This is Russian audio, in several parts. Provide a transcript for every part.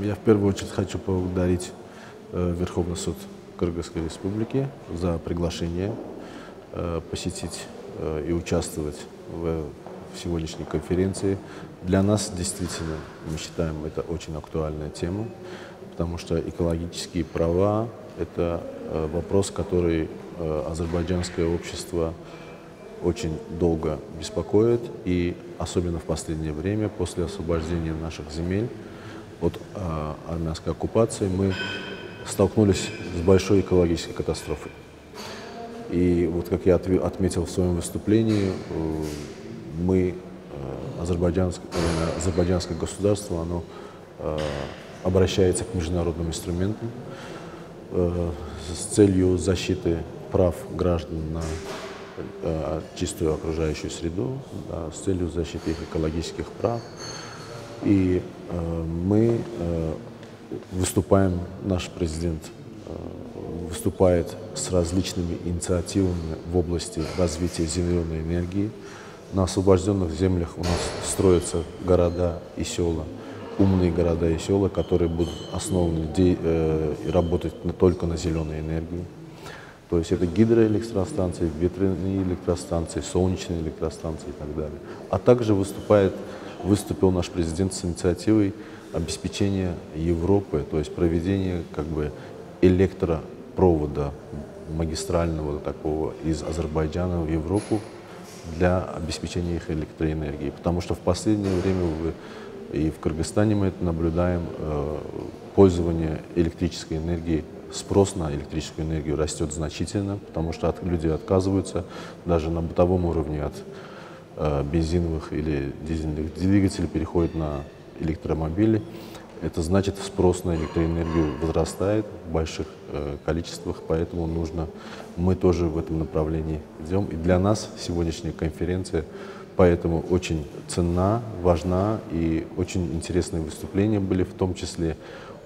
Я в первую очередь хочу поблагодарить Верховный суд Кыргызской Республики за приглашение посетить и участвовать в сегодняшней конференции. Для нас действительно, мы считаем, это очень актуальная тема, потому что экологические права – это вопрос, который азербайджанское общество очень долго беспокоит, и особенно в последнее время, после освобождения наших земель от армянской оккупации, мы столкнулись с большой экологической катастрофой. И вот, как я отметил в своем выступлении, азербайджанское государство, оно обращается к международным инструментам с целью защиты прав граждан на чистую окружающую среду, да, с целью защиты их экологических прав. И мы выступаем, наш президент выступает с различными инициативами в области развития зеленой энергии. На освобожденных землях у нас строятся города и села, умные города и села, которые будут основаны и работать только на зеленой энергии. То есть это гидроэлектростанции, ветряные электростанции, солнечные электростанции и так далее. А также выступил наш президент с инициативой обеспечения Европы, то есть проведения электропровода магистрального такого из Азербайджана в Европу для обеспечения их электроэнергией. Потому что в последнее время и в Кыргызстане мы это наблюдаем, пользование электрической энергией, спрос на электрическую энергию растет значительно, потому что люди отказываются даже на бытовом уровне от бензиновых или дизельных двигателей, переходят на электромобили. Это значит, спрос на электроэнергию возрастает в больших количествах, поэтому мы тоже в этом направлении идем. И для нас сегодняшняя конференция поэтому очень ценна, важна, и очень интересные выступления были, в том числе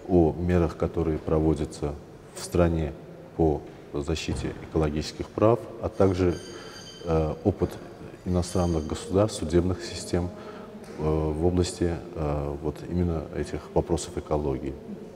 о мерах, которые проводятся в стране по защите экологических прав, а также опыт иностранных государств, судебных систем в области именно этих вопросов экологии.